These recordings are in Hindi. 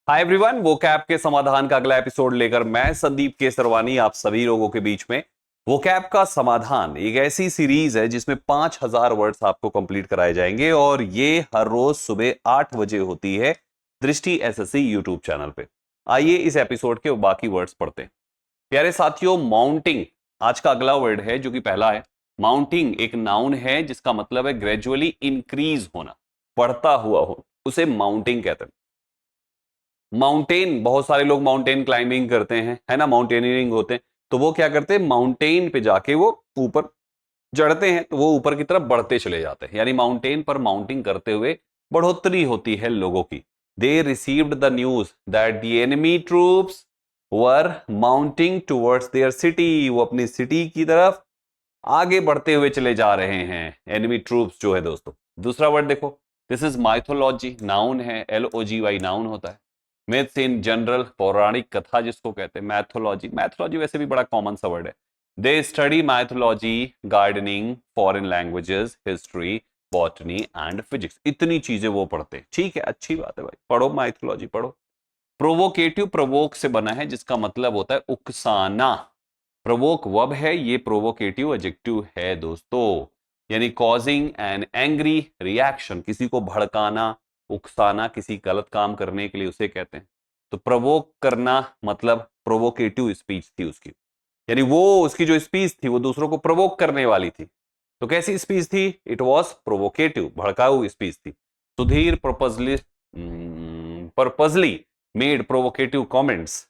हाय एवरीवन, वोकैब के समाधान का अगला एपिसोड लेकर मैं संदीप केसरवानी आप सभी लोगों के बीच में। वोकैब का समाधान एक ऐसी सीरीज है जिसमें 5000 वर्ड्स आपको कंप्लीट कराए जाएंगे और ये हर रोज सुबह 8 बजे होती है दृष्टि एसएससी यूट्यूब चैनल पे। आइए इस एपिसोड के बाकी वर्ड्स पढ़ते हैं। प्यारे साथियों, माउंटिंग आज का अगला वर्ड है जो कि पहला है। माउंटिंग एक नाउन है जिसका मतलब है ग्रेजुअली इंक्रीज होना, बढ़ता हुआ हो, उसे माउंटिंग कहते हैं। माउंटेन, बहुत सारे लोग माउंटेन क्लाइंबिंग करते हैं, है ना, माउंटेनियरिंग होते हैं। तो वो क्या करते हैं, माउंटेन पे जाके वो ऊपर चढ़ते हैं, तो वो ऊपर की तरफ बढ़ते चले जाते हैं, यानी माउंटेन पर माउंटिंग करते हुए बढ़ोतरी होती है लोगों की। They received the news that the enemy troops were mounting towards their city. वो अपनी सिटी की तरफ आगे बढ़ते हुए चले जा रहे हैं, एनिमी ट्रूप्स जो है दोस्तों। दूसरा वर्ड देखो, दिस इज माइथोलॉजी, नाउन है, LOGY नाउन होता है। मिथ्स इन जनरल, पौराणिक कथा जिसको कहते हैं। मैथोलॉजी, मैथोलॉजी वैसे भी बड़ा कॉमन सा वर्ड है। They study mythology, gardening, foreign languages, history, botany and physics. इतनी चीजें वो पढ़ते हैं। ठीक है, अच्छी बात है भाई, पढ़ो माइथोलॉजी पढ़ो। प्रोवोकेटिव, प्रोवोक से बना है जिसका मतलब होता है उकसाना। प्रोवोक वर्ब है, ये प्रोवोकेटिव एडजेक्टिव है दोस्तों, यानी कॉजिंग एन एंग्री रिएक्शन, किसी को भड़काना, उकसाना, किसी गलत काम करने के लिए उसे कहते हैं। तो प्रोवोक करना मतलब प्रोवोकेटिव स्पीच थी उसकी, यानी वो उसकी जो स्पीच थी वो दूसरों को प्रोवोक करने वाली थी। तो कैसी स्पीच थी? इट वॉज प्रोवोकेटिव, भड़काऊ स्पीच थी। Sudhir purposely made provocative comments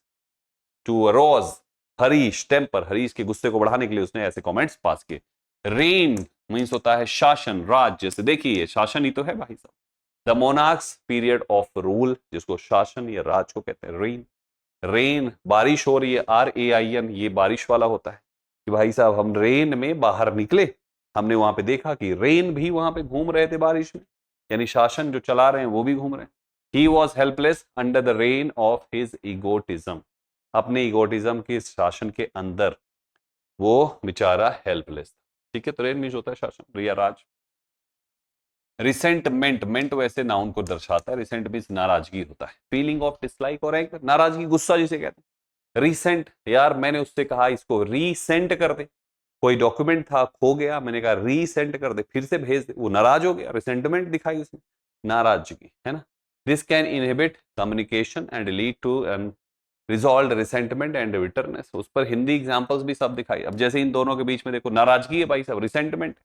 to arouse Harish temper, Harish के गुस्से को बढ़ाने के लिए उसने ऐसे कमेंट्स पास किए। रेन मीन्स होता है शासन, राज, जैसे देखिए शासन ही तो है भाई साहब। The monarchs period of rule, जिसको शासन या राज को कहते हैं, रेन। रेन बारिश हो रही है, RAIN, ये बारिश वाला होता है कि भाई साहब हम रेन में बाहर निकले, हमने वहां पे देखा कि रेन भी वहां पे घूम रहे थे बारिश में, यानी शासन जो चला रहे हैं वो भी घूम रहे हैं। He was helpless under the reign of his egotism, अपने ईगोटिज्म के शासन के अंदर वो बेचारा हेल्पलेस। ठीक है, तो रेन मीन्स होता है शासन या राज। रिसेंटमेंट, मेंट वैसे नाउन को दर्शाता है, रिसेंट मीन्स नाराजगी होता है। फीलिंग ऑफ डिसलाइक और एंगर, नाराजगी, गुस्सा जिसे कहते हैं। रिसेंट, यार मैंने उससे कहा इसको रीसेंट कर दे, कोई डॉक्यूमेंट था खो गया, मैंने कहा रीसेंट कर दे, फिर से भेज दे, वो नाराज हो गया, रिसेंटमेंट दिखाई उसने, नाराजगी, है ना। This can inhibit communication and lead to unresolved resentment and bitterness. उस पर हिंदी एग्जांपल्स भी सब दिखाई। अब जैसे इन दोनों के बीच में देखो, नाराजगी है भाई साहब, रिसेंटमेंट।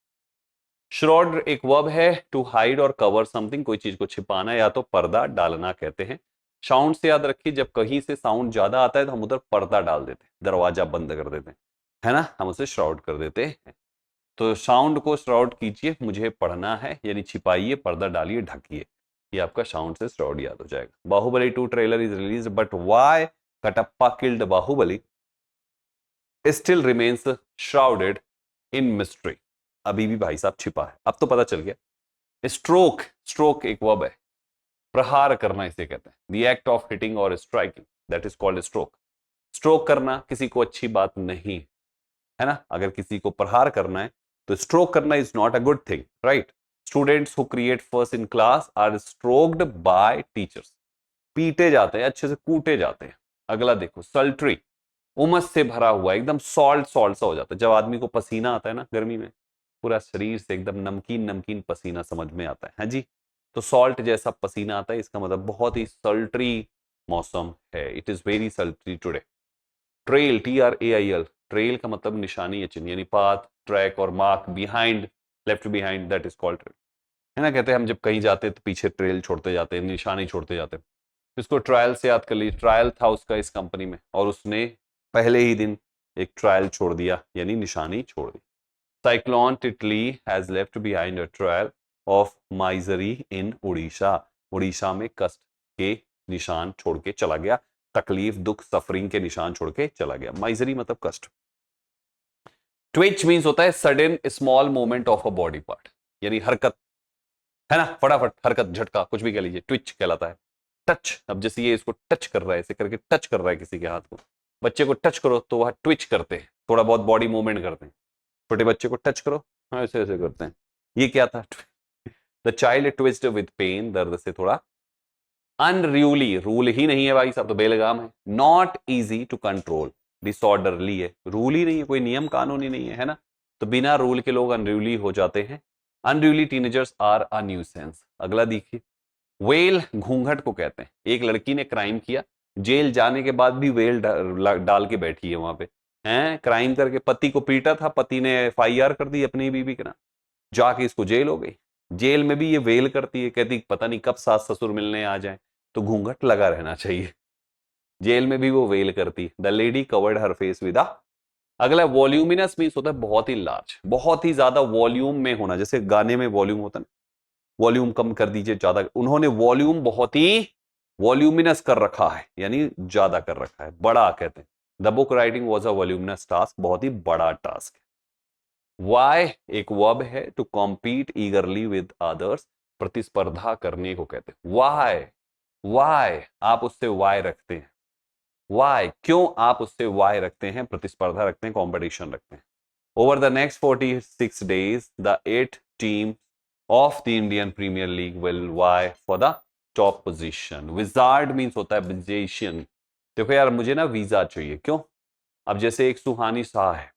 श्रॉड एक वर्ब है, टू हाइड और कवर समथिंग, कोई चीज को छिपाना या तो पर्दा डालना कहते हैं। साउंड से याद रखिए, जब कहीं से साउंड ज्यादा आता है तो हम उधर पर्दा डाल देते हैं, दरवाजा बंद कर देते हैं, है ना, हम उसे श्राउड कर देते हैं। तो साउंड को श्राउड कीजिए, मुझे पढ़ना है, यानी छिपाइए, पर्दा डालिए, ढकिए, ये आपका साउंड से श्राउड याद हो जाएगा। Baahubali 2 trailer is release, but why Kattappa killed Baahubali still remains shrouded in mystery. अभी भी भाई साहब छिपा है, अब तो पता चल गया। स्ट्रोक, स्ट्रोक एक वर्ब है, प्रहार करना इसे कहते हैं। द एक्ट ऑफ हिटिंग और striking, that is called stroke. Stroke करना किसी को अच्छी बात नहीं है ना, अगर किसी को प्रहार करना है तो स्ट्रोक करना is not a good thing, right. Students who create first in class are stroked by teachers, पीटे जाते हैं, अच्छे से कूटे जाते हैं। अगला देखो, सल्ट्री, उमस से भरा हुआ, एकदम सॉल्ट सॉल्ट सा हो जाता है। जब आदमी को पसीना आता है ना गर्मी में, पूरा शरीर से एकदम नमकीन नमकीन पसीना समझ में आता है जी। तो सॉल्ट जैसा पसीना आता है, इसका मतलब बहुत ही सल्ट्री मौसम है। It is very सल्ट्री today. Trail, TRAIL, trail का मतलब निशानी या चिन्ह, यानी पाथ, ट्रैक और mark behind, left behind, that is called trail, है ना। कहते हैं हम जब कहीं जाते हैं तो पीछे ट्रेल छोड़ते जाते हैं, निशानी छोड़ते जाते हैं। इसको ट्रायल से याद कर लीजिए, ट्रायल था उसका इस कंपनी में और उसने पहले ही दिन एक ट्रायल छोड़ दिया, यानी निशानी छोड़ दी। Cyclone Titli has left behind a trail of misery in Orissa, Orissa में कष्ट के निशान छोड़ के चला गया, तकलीफ, दुख, सफरिंग के निशान छोड़ के चला गया। माइजरी मतलब कष्ट। ट्विच मींस होता है sudden small movement of a body part, यानी हरकत, है ना, फटाफट हरकत, झटका, कुछ भी कह लीजिए, ट्विच कहलाता है। टच, अब जैसे ये इसको टच कर रहा है, ऐसे करके टच कर रहा है किसी के हाथ को, बच्चे को टच करो तो वह ट्विच करते हैं, थोड़ा बहुत बॉडी मूवमेंट करते हैं। छोटे बच्चे को टच करो, हाँ ऐसे ऐसे करते हैं। ये क्या था? द चाइल्ड ट्विस्ड विद पेन, दर्द से थोड़ा अनरूली, रूल ही नहीं है भाई साहब तो बेलगाम है। Not easy to control, disorderly है, रूल ही नहीं है, कोई नियम कानून ही नहीं है ना, तो बिना रूल के लोग अनरूली हो जाते हैं। Unruly teenagers are a nuisance. अगला देखिए, वेल घूंघट को कहते हैं। एक लड़की ने क्राइम किया, जेल जाने के बाद भी वेल डाल के बैठी है वहां पे, हैं क्राइम करके, पति को पीटा था, पति ने एफआईआर कर दी अपनी बीवी के नाम, जाके इसको जेल हो गई। जेल में भी ये वेल करती है, कहती पता नहीं कब सास ससुर मिलने आ जाए, तो घूंघट लगा रहना चाहिए। जेल में भी वो वेल करती है। The lady covered her face with a. अगला वॉल्यूमिनस मीन्स होता है बहुत ही लार्ज, बहुत ही ज्यादा वॉल्यूम में होना, जैसे गाने में वॉल्यूम होता है, वॉल्यूम कम कर दीजिए ज्यादा, उन्होंने वॉल्यूम बहुत ही वॉल्यूमिनस कर रखा है, यानी ज्यादा कर रखा है, बड़ा कहते हैं। The book writing was a voluminous task, बहुत ही बड़ा टास्क। वाई एक वर्ब है, to compete eagerly with others, प्रतिस्पर्धा करने को कहते हैं। वाई, वाई आप उससे वाई रखते हैं, वाई क्यों आप उससे वाई रखते हैं, प्रतिस्पर्धा रखते हैं, कॉम्पिटिशन रखते हैं। Over the next 46 days the 8 team of the Indian Premier League will vie for the top position. Wizard means होता है म्यूजिशियन। देखो यार मुझे ना वीजा चाहिए, क्यों? अब जैसे एक सुहानी शाह है,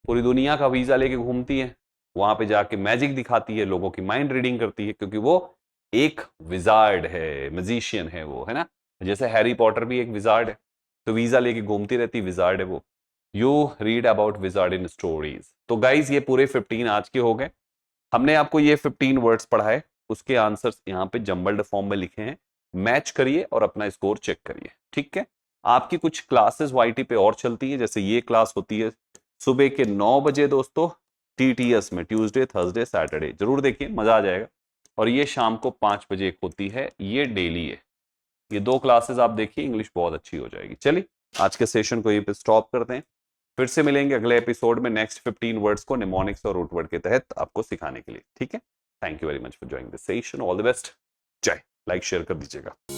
पूरी दुनिया का वीजा लेके घूमती है, वहां पे जाके मैजिक दिखाती है, लोगों की माइंड रीडिंग करती है, क्योंकि वो एक विजार्ड है, म्यूजिशियन है वो, है ना। जैसे हैरी पॉटर भी एक विजार्ड है, तो वीजा लेके घूमती रहती, विजार्ड है वो। You read about wizard in stories. तो गाइज ये पूरे 15 आज के हो गए। हमने आपको ये 15 वर्ड्स पढ़ाए, उसके आंसर्स यहाँ पे जंबल्ड फॉर्म में लिखे हैं, मैच करिए और अपना स्कोर चेक करिए, ठीक है। आपकी कुछ क्लासेस वाईटी पे और चलती है, जैसे ये क्लास होती है सुबह के 9 बजे दोस्तों, टीटीएस में, ट्यूसडे थर्सडे सैटरडे, जरूर देखिए मजा आ जाएगा। और ये शाम को 5 बजे एक होती है, ये डेली है। ये 2 क्लासेस आप देखिए, इंग्लिश बहुत अच्छी हो जाएगी। चलिए आज के सेशन को यहीं पे स्टॉप करते हैं, फिर से मिलेंगे अगले एपिसोड में नेक्स्ट 15 वर्ड्स को निमोनिक्स और रूट वर्ड के तहत आपको सिखाने के लिए, ठीक है। Thank you very much for joining this session, all the best. जय, लाइक शेयर कर दीजिएगा।